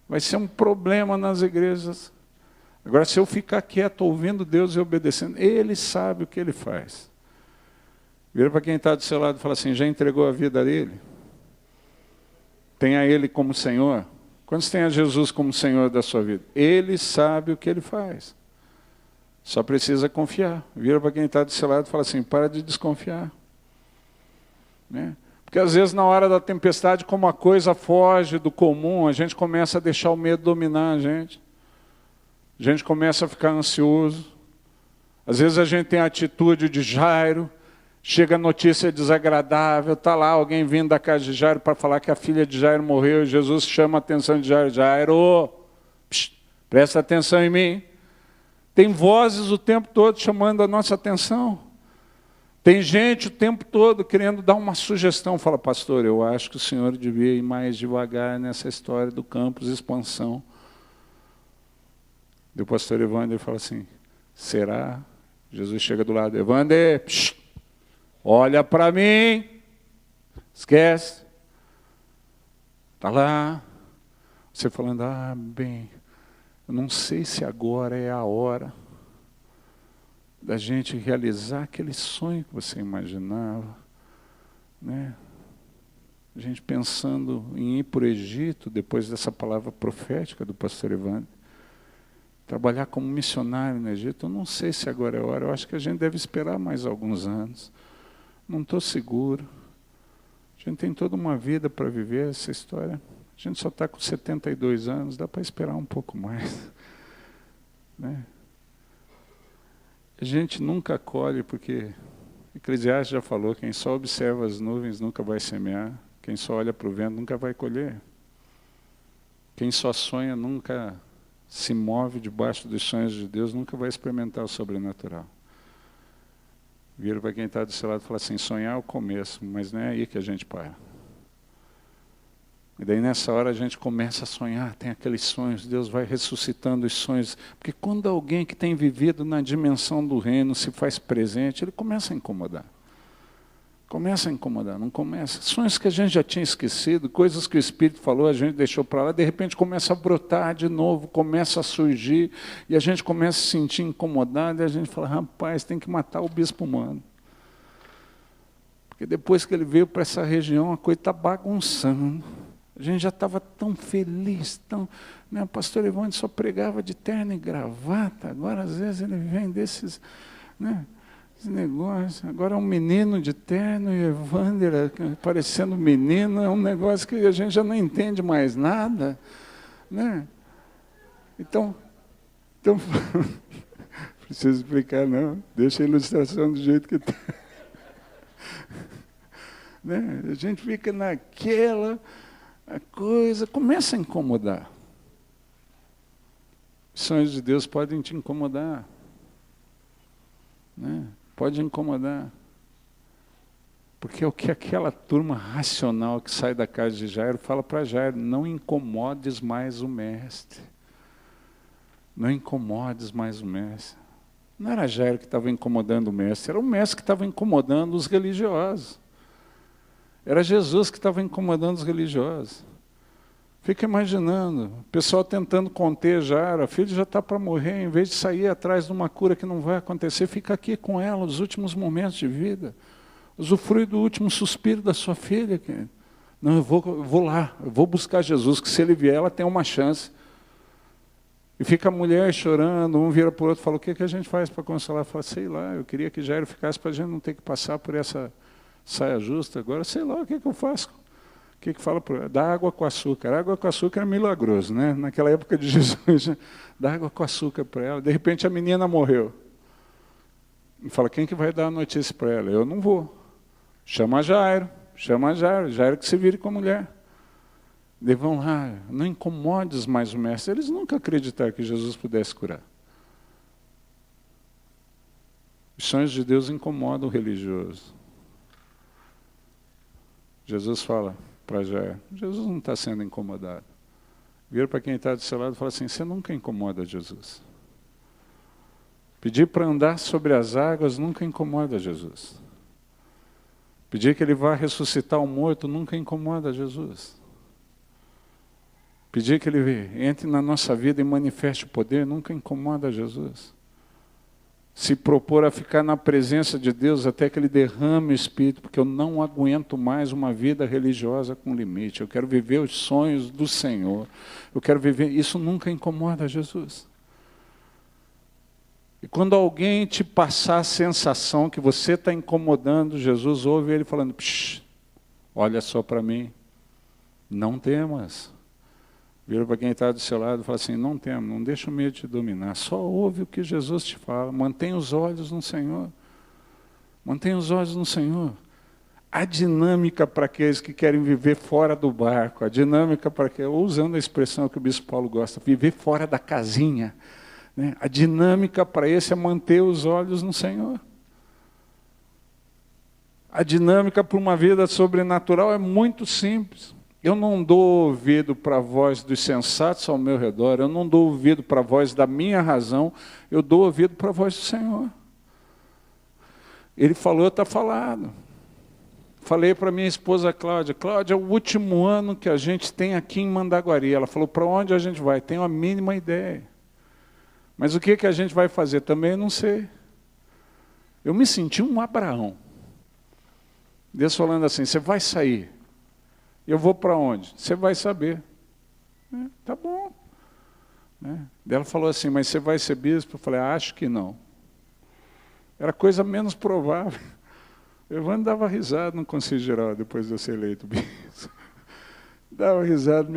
Vai ser um problema nas igrejas. Agora, se eu ficar quieto, ouvindo Deus e obedecendo, Ele sabe o que Ele faz. Vira para quem está do seu lado e fala assim, já entregou a vida a Ele? Tem a Ele como Senhor? Quantos têm a Jesus como Senhor da sua vida? Ele sabe o que Ele faz. Só precisa confiar. Vira para quem está do seu lado e fala assim, para de desconfiar. Né? Porque às vezes na hora da tempestade, como a coisa foge do comum, a gente começa a deixar o medo dominar a gente. A gente começa a ficar ansioso. Às vezes a gente tem a atitude de Jairo, chega a notícia desagradável, está lá alguém vindo da casa de Jairo para falar que a filha de Jairo morreu, e Jesus chama a atenção de Jairo, Jairo, presta atenção em mim. Tem vozes o tempo todo chamando a nossa atenção. Tem gente o tempo todo querendo dar uma sugestão. Fala, pastor, eu acho que o senhor devia ir mais devagar nessa história do campus expansão. E o pastor Evander fala assim, será? Jesus chega do lado, Evander, olha para mim, esquece. Está lá, você falando, bem, eu não sei se agora é a hora da gente realizar aquele sonho que você imaginava, né? A gente pensando em ir para o Egito, depois dessa palavra profética do pastor Evander, trabalhar como missionário no Egito, eu não sei se agora é a hora, eu acho que a gente deve esperar mais alguns anos. Não estou seguro. A gente tem toda uma vida para viver essa história. A gente só está com 72 anos, dá para esperar um pouco mais. Né? A gente nunca colhe, porque Eclesiastes já falou, quem só observa as nuvens nunca vai semear, quem só olha para o vento nunca vai colher. Quem só sonha nunca se move debaixo dos sonhos de Deus, nunca vai experimentar o sobrenatural. Vira para quem está do seu lado e fala assim, sonhar é o começo, mas não é aí que a gente para. E daí nessa hora a gente começa a sonhar, tem aqueles sonhos, Deus vai ressuscitando os sonhos. Porque quando alguém que tem vivido na dimensão do reino se faz presente, ele começa a incomodar. Começa a incomodar, não começa. Sonhos que a gente já tinha esquecido, coisas que o Espírito falou, a gente deixou para lá, de repente começa a brotar de novo, começa a surgir, e a gente começa a se sentir incomodado, e a gente fala, rapaz, tem que matar o bispo humano. Porque depois que ele veio para essa região, a coisa está bagunçando. A gente já estava tão feliz, tão... Né, o pastor Evandro só pregava de terno e gravata, agora às vezes ele vem desses... Né, esse negócio, agora é um menino de terno e Evandro parecendo menino, é um negócio que a gente já não entende mais nada. Né? Então preciso explicar, não, deixa a ilustração do jeito que está. Né? A gente fica naquela... A coisa começa a incomodar. Os sonhos de Deus podem te incomodar. Né? Pode incomodar. Porque é o que aquela turma racional que sai da casa de Jairo fala para Jairo, não incomodes mais o mestre. Não incomodes mais o mestre. Não era Jairo que estava incomodando o mestre, era o mestre que estava incomodando os religiosos. Era Jesus que estava incomodando os religiosos. Fica imaginando, o pessoal tentando conter Jairo, a filha já está para morrer, em vez de sair atrás de uma cura que não vai acontecer, fica aqui com ela os últimos momentos de vida. Usufrui do último suspiro da sua filha. Não, eu vou lá, eu vou buscar Jesus, que se ele vier, ela tem uma chance. E fica a mulher chorando, um vira para o outro e fala, o que a gente faz para consolar? Fala, sei lá, eu queria que Jairo ficasse para a gente não ter que passar por essa saia justa. Agora, sei lá, o que eu faço? O que fala? Dá água com açúcar. Água com açúcar é milagroso, né? Naquela época de Jesus, dá água com açúcar para ela. De repente a menina morreu. E fala, quem que vai dar a notícia para ela? Eu não vou. Chama Jairo, Jairo que se vire com a mulher. Eles vão lá, não incomodes mais o mestre. Eles nunca acreditaram que Jesus pudesse curar. Os sonhos de Deus incomodam o religioso. Jesus fala para Jairo, Jesus não está sendo incomodado. Vira para quem está do seu lado e fala assim, você nunca incomoda Jesus. Pedir para andar sobre as águas nunca incomoda Jesus. Pedir que ele vá ressuscitar o morto nunca incomoda Jesus. Pedir que ele entre na nossa vida e manifeste o poder nunca incomoda Jesus. Se propor a ficar na presença de Deus até que ele derrame o Espírito, porque eu não aguento mais uma vida religiosa com limite. Eu quero viver os sonhos do Senhor. Eu quero viver... Isso nunca incomoda Jesus. E quando alguém te passar a sensação que você está incomodando Jesus, ouve ele falando, olha só para mim, não temas. Vira para quem está do seu lado e fala assim, não temas, não deixa o medo te dominar, só ouve o que Jesus te fala, mantenha os olhos no Senhor. Mantenha os olhos no Senhor. A dinâmica para aqueles que querem viver fora do barco, a dinâmica para aqueles, usando a expressão que o bispo Paulo gosta, viver fora da casinha, né? A dinâmica para esse é manter os olhos no Senhor. A dinâmica para uma vida sobrenatural é muito simples. Eu não dou ouvido para a voz dos sensatos ao meu redor, eu não dou ouvido para a voz da minha razão, eu dou ouvido para a voz do Senhor. Ele falou, está falado. Falei para minha esposa Cláudia, Cláudia, é o último ano que a gente tem aqui em Mandaguari. Ela falou, para onde a gente vai? Tenho a mínima ideia. Mas o que a gente vai fazer? Também não sei. Eu me senti um Abraão. Deus falando assim, você vai sair. Eu vou para onde? Você vai saber. Tá bom. Ela falou assim, mas você vai ser bispo? Eu falei, acho que não. Era a coisa menos provável. Eu dava risada no Conselho Geral, depois de eu ser eleito bispo. Dava risada.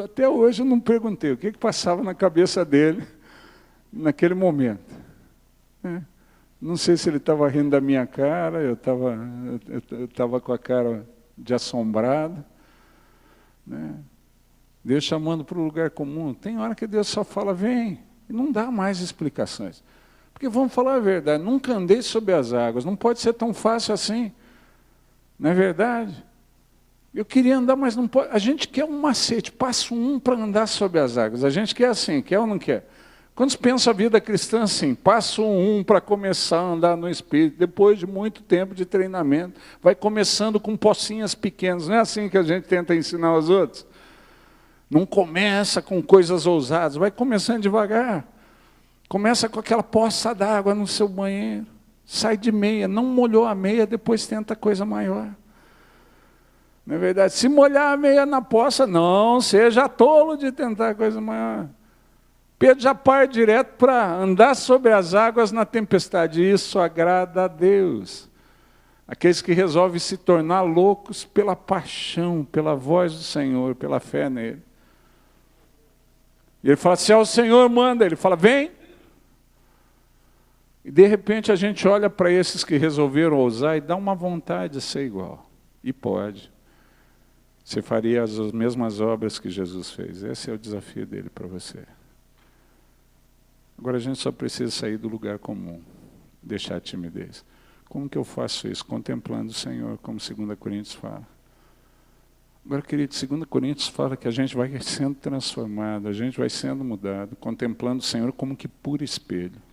Até hoje eu não perguntei o que passava na cabeça dele naquele momento. Não sei se ele estava rindo da minha cara, eu estava com a cara de assombrado. Deus chamando para o lugar comum. Tem hora que Deus só fala, vem, e não dá mais explicações. Porque vamos falar a verdade, nunca andei sobre as águas, não pode ser tão fácil assim. Não é verdade? Eu queria andar, mas não pode. A gente quer um macete, passo um para andar sobre as águas. A gente quer assim, quer ou não quer? Quando se pensa a vida cristã assim, passo um para começar a andar no Espírito, depois de muito tempo de treinamento, vai começando com pocinhas pequenas. Não é assim que a gente tenta ensinar aos outros? Não começa com coisas ousadas, vai começando devagar. Começa com aquela poça d'água no seu banheiro. Sai de meia, não molhou a meia, depois tenta coisa maior. Não é verdade? Se molhar a meia na poça, não seja tolo de tentar coisa maior. Pedro já parte direto para andar sobre as águas na tempestade. Isso agrada a Deus. Aqueles que resolvem se tornar loucos pela paixão, pela voz do Senhor, pela fé nele. E ele fala, se é o Senhor, manda. Ele fala, vem. E de repente a gente olha para esses que resolveram ousar e dá uma vontade de ser igual. E pode. Você faria as mesmas obras que Jesus fez. Esse é o desafio dele para você. Agora a gente só precisa sair do lugar comum, deixar a timidez. Como que eu faço isso? Contemplando o Senhor, como 2 Coríntios fala. Agora, querido, 2 Coríntios fala que a gente vai sendo transformado, a gente vai sendo mudado, contemplando o Senhor como que por espelho.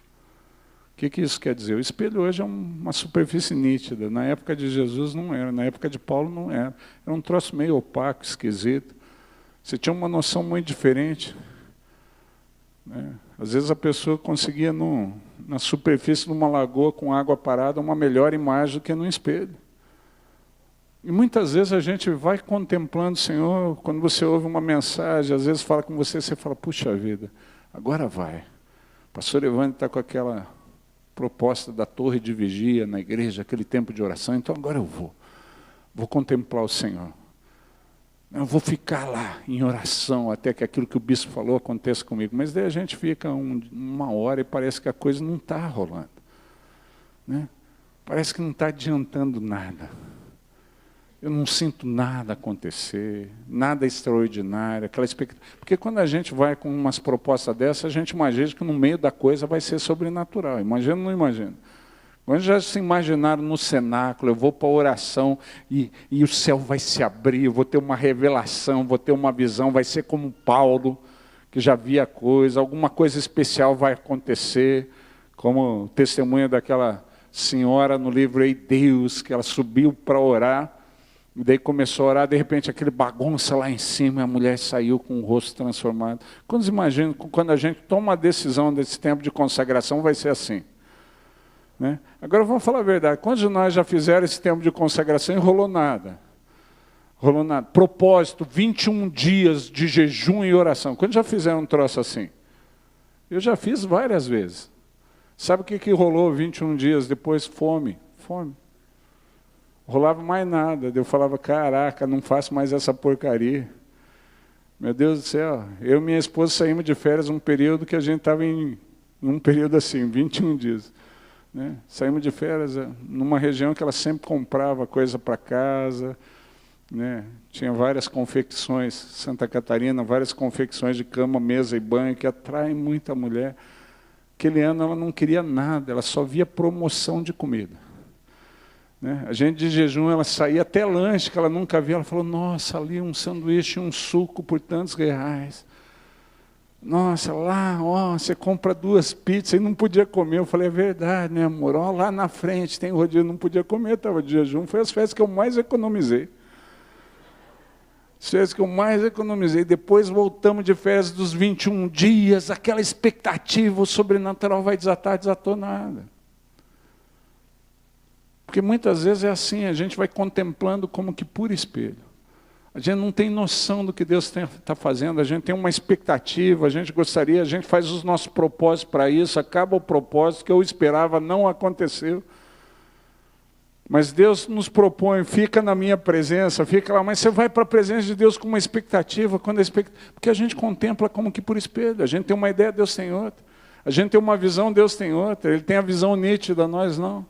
O que isso quer dizer? O espelho hoje é uma superfície nítida. Na época de Jesus não era, na época de Paulo não era. Era um troço meio opaco, esquisito. Você tinha uma noção muito diferente. Né? Às vezes a pessoa conseguia, na superfície de uma lagoa com água parada, uma melhor imagem do que no espelho. E muitas vezes a gente vai contemplando o Senhor, quando você ouve uma mensagem, às vezes fala com você, você fala, puxa vida, agora vai. O pastor Evandro está com aquela proposta da torre de vigia na igreja, aquele tempo de oração, então agora eu vou contemplar o Senhor. Eu vou ficar lá em oração até que aquilo que o bispo falou aconteça comigo. Mas daí a gente fica uma hora e parece que a coisa não está rolando. Né? Parece que não está adiantando nada. Eu não sinto nada acontecer, nada extraordinário, aquela expectativa. Porque quando a gente vai com umas propostas dessas, a gente imagina que no meio da coisa vai ser sobrenatural. Imagina ou não imagina? Quando já se imaginaram no cenáculo, eu vou para a oração e o céu vai se abrir, eu vou ter uma revelação, vou ter uma visão, vai ser como Paulo, que já via coisa, alguma coisa especial vai acontecer, como testemunha daquela senhora no livro Ei Deus, que ela subiu para orar, e daí começou a orar, de repente aquele bagunça lá em cima, e a mulher saiu com o rosto transformado. Quando imagina, quando a gente toma a decisão desse tempo de consagração, vai ser assim. Né? Agora vamos falar a verdade, quantos de nós já fizeram esse tempo de consagração e rolou nada? Rolou nada. Propósito, 21 dias de jejum e oração. Quantos já fizeram um troço assim? Eu já fiz várias vezes. Sabe o que rolou 21 dias depois? Fome. Rolava mais nada. Eu falava, caraca, não faço mais essa porcaria. Meu Deus do céu. Eu e minha esposa saímos de férias um período que a gente estava em um período assim, 21 dias. Né? Saímos de férias numa região que ela sempre comprava coisa para casa. Né? Tinha várias confecções, Santa Catarina, várias confecções de cama, mesa e banho, que atraem muita mulher. Aquele ano ela não queria nada, ela só via promoção de comida. Né? A gente de jejum, ela saía até lanche, que ela nunca via, ela falou, nossa, ali um sanduíche e um suco por tantos reais. Nossa, lá, ó, você compra 2 pizzas e não podia comer. Eu falei, é verdade, né, amor? Ó, lá na frente tem rodízio, não podia comer, estava de jejum. Foi as festas que eu mais economizei. As festas que eu mais economizei. Depois voltamos de férias dos 21 dias, aquela expectativa, o sobrenatural vai desatar, desatou nada. Porque muitas vezes é assim, a gente vai contemplando como que por espelho. A gente não tem noção do que Deus está fazendo, a gente tem uma expectativa, a gente gostaria, a gente faz os nossos propósitos para isso, acaba o propósito que eu esperava, não aconteceu. Mas Deus nos propõe, fica na minha presença, fica lá, mas você vai para a presença de Deus com uma expectativa, porque a gente contempla como que por espelho, a gente tem uma ideia, Deus tem outra. A gente tem uma visão, Deus tem outra, Ele tem a visão nítida, nós não.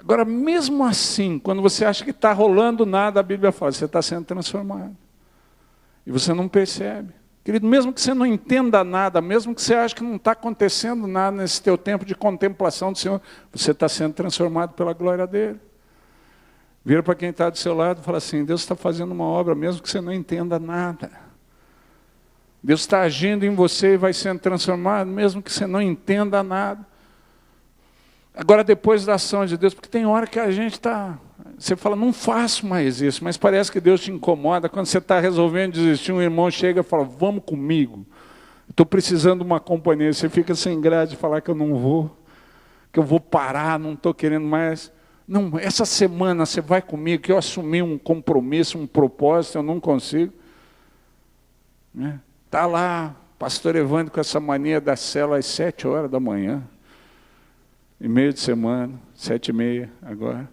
Agora, mesmo assim, quando você acha que está rolando nada, a Bíblia fala, você está sendo transformado. E você não percebe. Querido, mesmo que você não entenda nada, mesmo que você ache que não está acontecendo nada nesse teu tempo de contemplação do Senhor, você está sendo transformado pela glória dEle. Vira para quem está do seu lado e fala assim: Deus está fazendo uma obra mesmo que você não entenda nada. Deus está agindo em você e vai sendo transformado mesmo que você não entenda nada. Agora, depois da ação de Deus, porque tem hora que a gente está... Você fala, não faço mais isso, mas parece que Deus te incomoda. Quando você está resolvendo desistir, um irmão chega e fala, vamos comigo. Estou precisando de uma companhia. Você fica sem graça de falar que eu não vou, que eu vou parar, não estou querendo mais. Não, essa semana você vai comigo, que eu assumi um compromisso, um propósito, eu não consigo. Está lá, pastor Evandro com essa mania da célula às 7 horas da manhã, em meio de semana, 7h30 agora.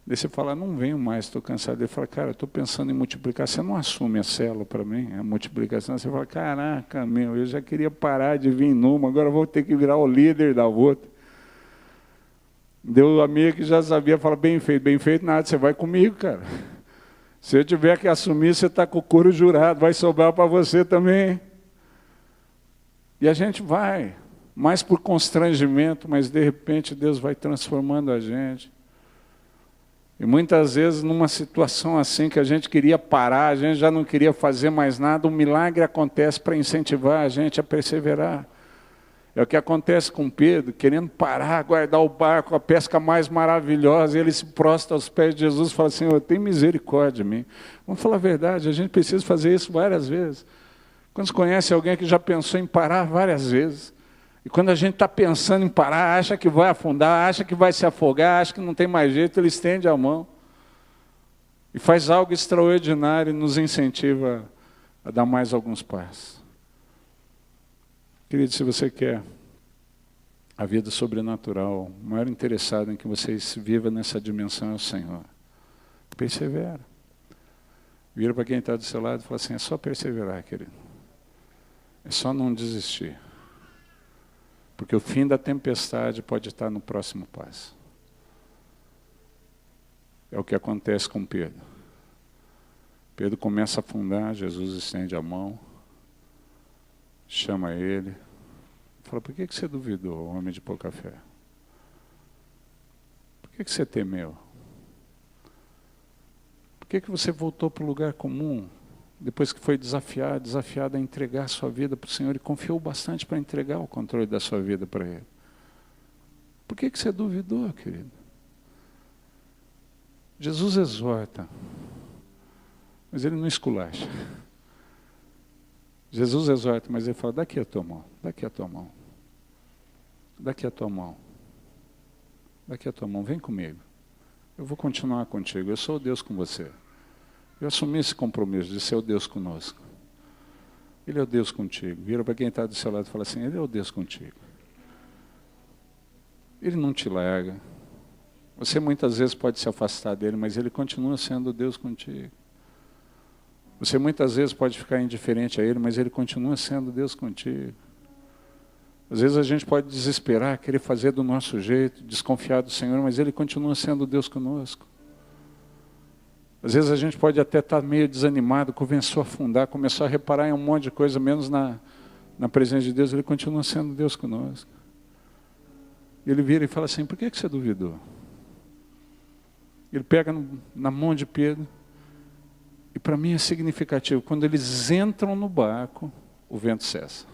Daí você fala, não venho mais, estou cansado. Ele fala, cara, estou pensando em multiplicar. Você não assume a célula para mim, a multiplicação. Você fala, caraca, meu, eu já queria parar de vir numa, agora vou ter que virar o líder da outra. Deu amigo que já sabia, fala, bem feito nada, você vai comigo, cara. Se eu tiver que assumir, você está com o couro jurado, vai sobrar para você também. E a gente vai, mais por constrangimento, mas de repente Deus vai transformando a gente. E muitas vezes numa situação assim que a gente queria parar, a gente já não queria fazer mais nada, um milagre acontece para incentivar a gente a perseverar. É o que acontece com Pedro, querendo parar, guardar o barco, a pesca mais maravilhosa, e ele se prostra aos pés de Jesus e fala, Senhor, tem misericórdia de mim. Vamos falar a verdade, a gente precisa fazer isso várias vezes. Quando você conhece alguém que já pensou em parar várias vezes, e quando a gente está pensando em parar, acha que vai afundar, acha que vai se afogar, acha que não tem mais jeito, ele estende a mão e faz algo extraordinário e nos incentiva a dar mais alguns passos. Querido, se você quer a vida sobrenatural, o maior interessado em que você viva nessa dimensão é o Senhor. Persevera. Vira para quem está do seu lado e fala assim, é só perseverar, querido. É só não desistir. Porque o fim da tempestade pode estar no próximo passo. É o que acontece com Pedro. Pedro começa a afundar, Jesus estende a mão, chama ele, fala, por que você duvidou, homem de pouca fé? Por que você temeu? Por que você voltou para o lugar comum, depois que foi desafiado a entregar a sua vida para o Senhor e confiou bastante para entregar o controle da sua vida para Ele? Por que você duvidou, querido? Jesus exorta, mas Ele não esculacha. Jesus exorta, mas Ele fala, daqui a tua mão, daqui a tua mão, daqui a tua mão, daqui a tua mão, vem comigo. Eu vou continuar contigo, eu sou o Deus com você. Eu assumi esse compromisso de ser o Deus conosco. Ele é o Deus contigo. Vira para quem está do seu lado e fala assim, Ele é o Deus contigo. Ele não te larga. Você muitas vezes pode se afastar dele, mas Ele continua sendo o Deus contigo. Você muitas vezes pode ficar indiferente a Ele, mas Ele continua sendo Deus contigo. Às vezes a gente pode desesperar, querer fazer do nosso jeito, desconfiar do Senhor, mas Ele continua sendo Deus conosco. Às vezes a gente pode até estar meio desanimado, começou a afundar, começou a reparar em um monte de coisa, menos na presença de Deus, Ele continua sendo Deus conosco. E Ele vira e fala assim, por que você duvidou? Ele pega na mão de Pedro, e para mim é significativo, quando eles entram no barco, o vento cessa.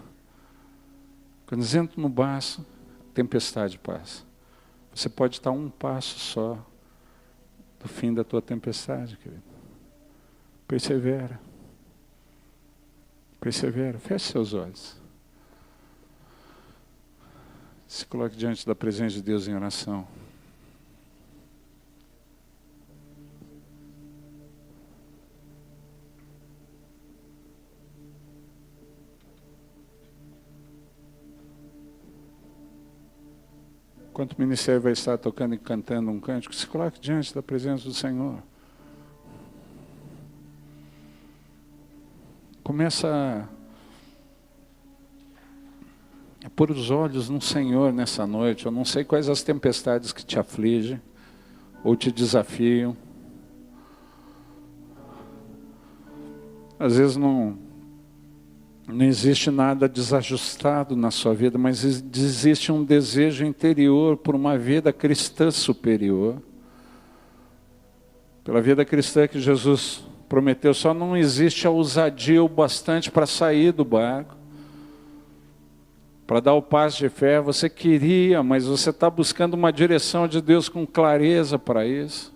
Quando eles entram no barco, a tempestade passa. Você pode estar um passo só do fim da tua tempestade, querido. Persevera. Persevera. Feche seus olhos. Se coloque diante da presença de Deus em oração. Enquanto o ministério vai estar tocando e cantando um cântico, se coloque diante da presença do Senhor. Começa a pôr os olhos no Senhor nessa noite. Eu não sei quais as tempestades que te afligem ou te desafiam. Às vezes não existe nada desajustado na sua vida, mas existe um desejo interior por uma vida cristã superior. pela vida cristã que Jesus prometeu. Só não existe a ousadia o bastante para sair do barco, para dar o passo de fé. Você queria, mas você está buscando uma direção de Deus com clareza para isso.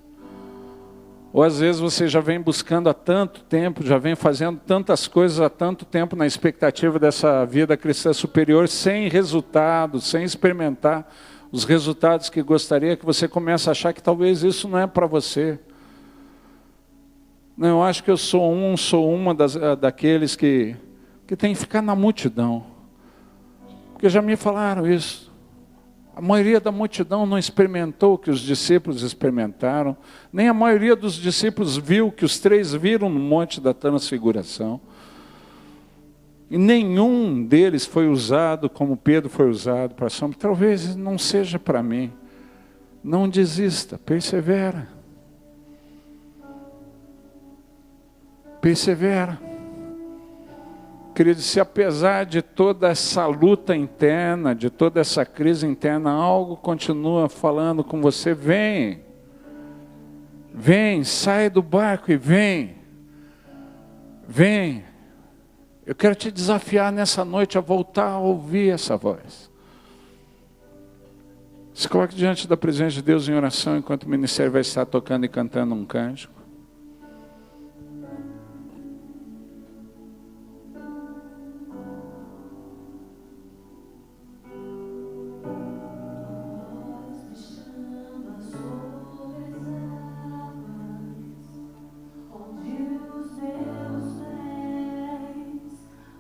Ou às vezes você já vem buscando há tanto tempo, já vem fazendo tantas coisas há tanto tempo na expectativa dessa vida cristã superior, sem resultados, sem experimentar os resultados que gostaria, que você começa a achar que talvez isso não é para você. Não, eu acho que eu sou uma daqueles que tem que ficar na multidão. Porque já me falaram isso. A maioria da multidão não experimentou o que os discípulos experimentaram, nem a maioria dos discípulos viu o que os 3 viram no Monte da Transfiguração. E nenhum deles foi usado como Pedro foi usado para sombra. Talvez não seja para mim. Não desista, persevera. Persevera. Querido, se apesar de toda essa luta interna, de toda essa crise interna, algo continua falando com você, vem. Vem, sai do barco e vem. Vem. Eu quero te desafiar nessa noite a voltar a ouvir essa voz. Se coloque diante da presença de Deus em oração, enquanto o ministério vai estar tocando e cantando um cântico.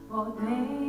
Podem